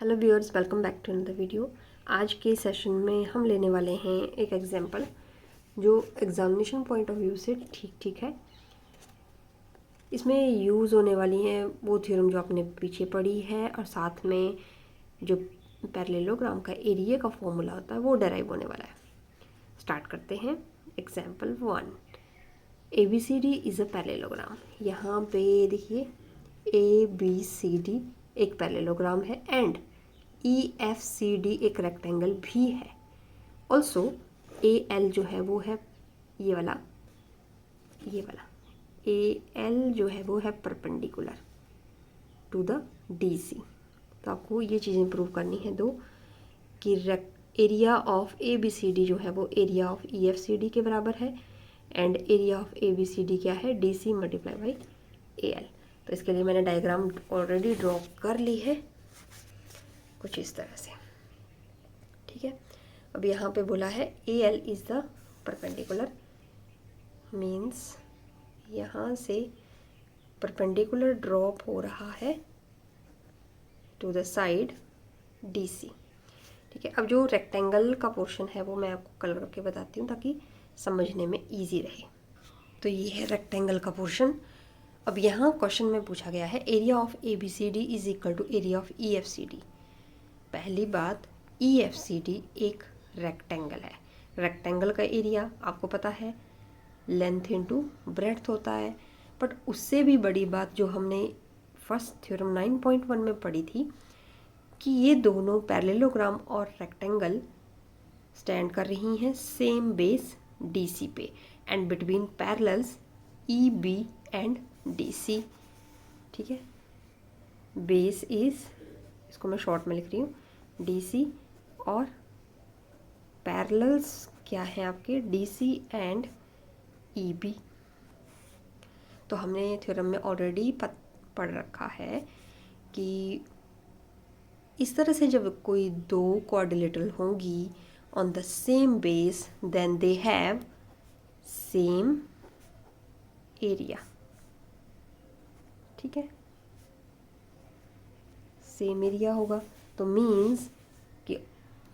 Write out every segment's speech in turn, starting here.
Hello viewers, welcome back to another video. आज के session में हम लेने वाले हैं एक एग्जांपल जो एग्जामिनेशन पॉइंट ऑफ व्यू से ठीक है। इसमें यूज़ होने वाली हैं वो थ्योरम जो आपने पीछे पढ़ी है, और साथ में जो पैरेललोग्राम का एरिया का फॉर्मूला होता है वो डेराइव होने वाला है। स्टार्ट करते हैं। Example 1, ABCD is a parallelogram. यहाँ पे देखिए ABCD एक पैरेललोग्राम है एंड EFCD एक रेक्टेंगल भी है। ऑल्सो AL जो है वो है ये वाला AL जो है वो है परपेंडिकुलर टू द DC। तो आपको ये चीज़ें प्रूव करनी है दो कि एरिया ऑफ ABCD जो है वो एरिया ऑफ EFCD के बराबर है एंड एरिया ऑफ ABCD क्या है, DC मल्टीप्लाई बाई AL। तो इसके लिए मैंने डायग्राम ऑलरेडी ड्रॉ कर ली है कुछ इस तरह से, ठीक है। अब यहाँ पे बोला है AL is the perpendicular, means यहाँ से परपेंडिकुलर ड्रॉप हो रहा है टू द साइड DC, ठीक है। अब जो रेक्टेंगल का पोर्शन है वो मैं आपको कलर करके बताती हूँ ताकि समझने में ईजी रहे। तो ये है रेक्टेंगल का पोर्शन। अब यहाँ क्वेश्चन में पूछा गया है area of ABCD is equal to area of EFCD। पहली बात, EFCD एक रेक्टेंगल है। रेक्टेंगल का एरिया आपको पता है लेंथ इनटू ब्रेड्थ होता है, बट उससे भी बड़ी बात जो हमने फर्स्ट थ्योरम 9.1 में पढ़ी थी कि ये दोनों पैरेललोग्राम और रेक्टेंगल स्टैंड कर रही हैं सेम बेस DC पे and between parallels EB and DC, ठीक है। बेस इज, इसको मैं शॉर्ट में लिख रही हूँ, DC और पैरेलल्स क्या हैं आपके, DC एंड EB। तो हमने थ्योरम में ऑलरेडी पढ़ रखा है कि इस तरह से जब कोई दो क्वाड्रिलेटरल होंगी on the same base then they have same area, ठीक है। सेम एरिया होगा तो मीन्स कि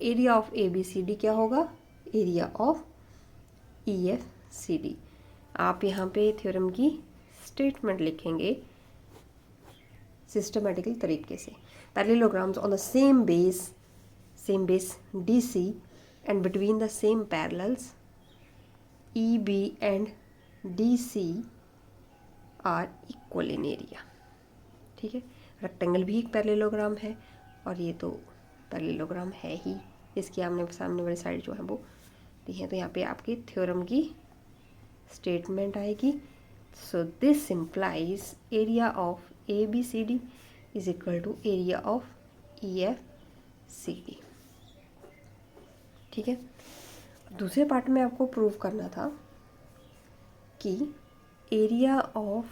एरिया ऑफ ABCD क्या होगा, एरिया ऑफ EFCD। आप यहाँ पे थ्योरम की स्टेटमेंट लिखेंगे सिस्टमेटिकल तरीके से। Parallelograms on the same base DC and between the same parallels EB and DC are equal in area, ठीक है। रेक्टेंगल भी एक पैरेललोग्राम है और ये तो पैरेललोग्राम है ही, इसकी आमने सामने वाली साइड जो है वो दी है। तो यहाँ पे आपकी थ्योरम की स्टेटमेंट आएगी। So this implies area of ABCD is equal to area of EFCD, ठीक है। दूसरे पार्ट में आपको प्रूव करना था कि एरिया ऑफ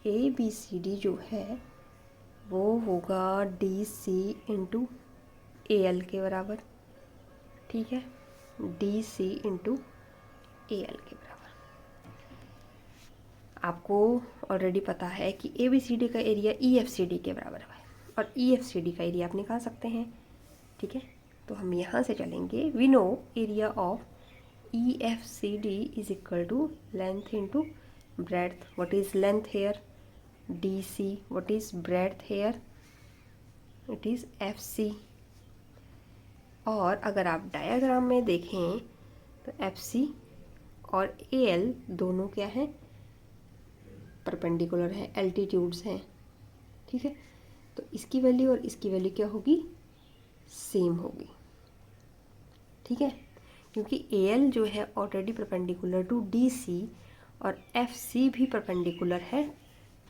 ABCD जो है वो होगा DC इंटू AL के बराबर, ठीक है। DC इंटू AL के बराबर। आपको ऑलरेडी पता है कि ABCD का एरिया EFCD के बराबर है और EFCD का एरिया आप निकाल सकते हैं, ठीक है। तो हम यहाँ से चलेंगे। We know area of EFCD is equal to length into breadth. What is length here, DC। What is breadth here, it is FC। और अगर आप डायग्राम में देखें तो FC और AL दोनों क्या हैं, परपेंडिकुलर हैं, एल्टीट्यूड्स हैं, ठीक है। तो इसकी वैल्यू और इसकी वैल्यू क्या होगी, सेम होगी, ठीक है। क्योंकि AL जो है ऑलरेडी परपेंडिकुलर टू DC और FC भी परपेंडिकुलर है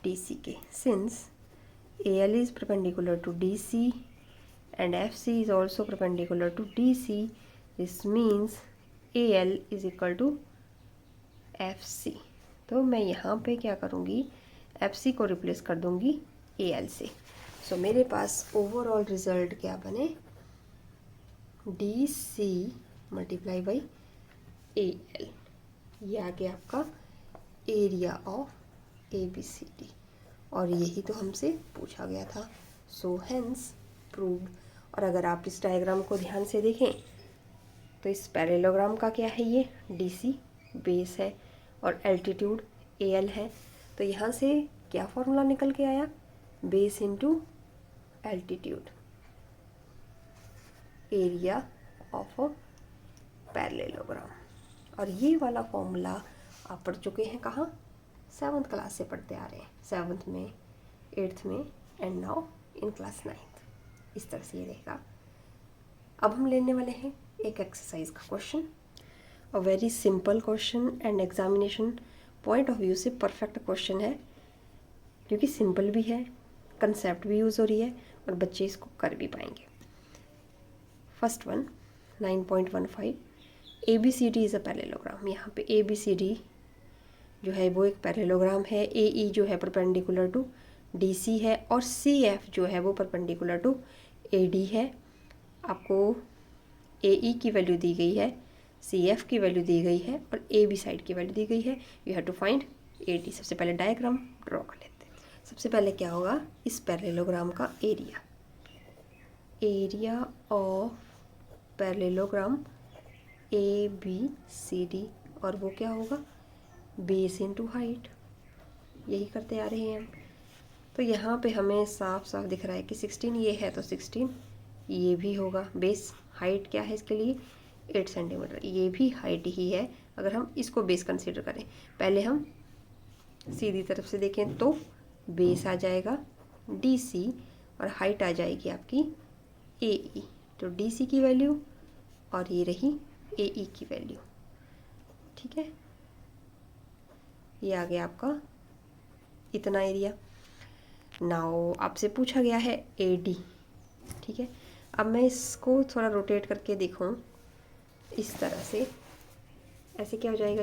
DC के। Since AL is perpendicular to DC and FC is also perpendicular to DC, this means AL is equal to FC। तो मैं यहाँ पे क्या करूँगी, FC को रिप्लेस कर दूँगी AL से। सो मेरे पास ओवरऑल रिजल्ट क्या बने, DC मल्टीप्लाई बाई AL। ये आ गया आपका एरिया ऑफ ABCD और यही तो हमसे पूछा गया था। सो हेंस प्रूव्ड और अगर आप इस डायग्राम को ध्यान से देखें तो इस पैरेललोग्राम का क्या है, ये DC बेस है और एल्टीट्यूड AL है। तो यहाँ से क्या फॉर्मूला निकल के आया, base into altitude area of a parallelogram. और ये वाला फॉर्मूला आप पढ़ चुके हैं कहाँ, 7th क्लास से पढ़ते आ रहे हैं, 7th में, 8th में and now in class 9th। इस तरह से ये रहेगा। अब हम लेने वाले हैं एक एक्सरसाइज का question, a very simple question and examination point of view से परफेक्ट क्वेश्चन है, क्योंकि सिंपल भी है, कंसेप्ट भी यूज़ हो रही है और बच्चे इसको कर भी पाएंगे। First one 9.15 ABCD is a parallelogram. यहाँ पे ABCD जो है वो एक पैरेललोग्राम है। AE जो है परपेंडिकुलर टू DC है और CF जो है वो परपेंडिकुलर टू AD है। आपको AE की वैल्यू दी गई है, CF की वैल्यू दी गई है और AB साइड की वैल्यू दी गई है। You have to find AD। सबसे पहले डायग्राम ड्रॉ कर लेते हैं। सबसे पहले क्या होगा, इस पैरेललोग्राम का area, area of parallelogram ABCD, और वो क्या होगा, बेस इंटू हाइट। यही करते आ रहे हैं हम। तो यहाँ पे हमें साफ साफ दिख रहा है कि 16 ये है तो 16 ये भी होगा। बेस हाइट क्या है इसके लिए, 8 सेंटीमीटर, ये भी हाइट ही है अगर हम इसको बेस कंसीडर करें। पहले हम सीधी तरफ से देखें तो बेस आ जाएगा DC और हाइट आ जाएगी आपकी AE। तो DC की वैल्यू और ये रही AE की वैल्यू, ठीक है। ये आ गया आपका इतना एरिया। नाउ आपसे पूछा गया है AD, ठीक है। अब मैं इसको थोड़ा रोटेट करके देखूं इस तरह से, ऐसे क्या हो जाएगा,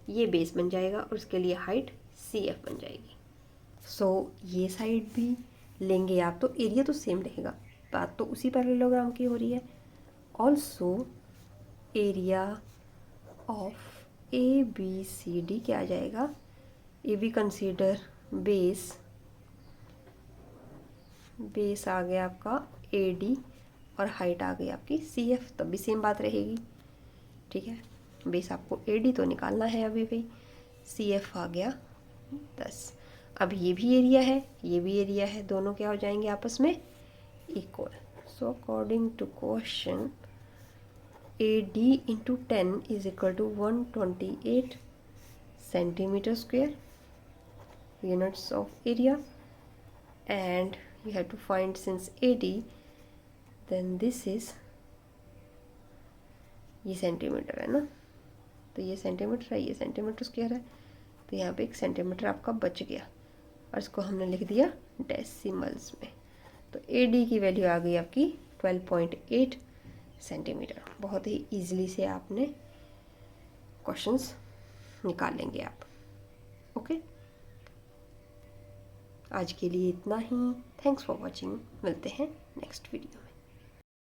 ये बेस बन जाएगा और उसके लिए हाइट CF बन जाएगी। सो ये साइड भी लेंगे आप तो एरिया तो सेम रहेगा, बात तो उसी पैरेललोग्राम की हो रही है। ऑल्सो एरिया ऑफ ABCD क्या आ जाएगा, AB कंसीडर बेस, बेस आ गया आपका AD और हाइट आ गई आपकी CF, तब भी सेम बात रहेगी, ठीक है। बेस आपको AD तो निकालना है अभी भी, CF आ गया 10। अब ये भी एरिया है, ये भी एरिया है, दोनों क्या हो जाएंगे आपस में equal. So according to question AD into 10 is equal to 128 centimetre square, units of area, and you have to find since AD, then this is, ये सेंटीमीटर है ना, तो ये सेंटीमीटर है, ये सेंटीमीटर स्क्वायर है, तो यहाँ पे 1 सेंटीमीटर आपका बच गया और इसको हमने लिख दिया डेसिमल्स में। तो AD की वैल्यू आ गई आपकी 12.8 सेंटीमीटर। बहुत ही ईजिली से आपने क्वेश्चंस निकाल लेंगे आप। ओके, आज के लिए इतना ही। थैंक्स फॉर वॉचिंग, मिलते हैं नेक्स्ट वीडियो में।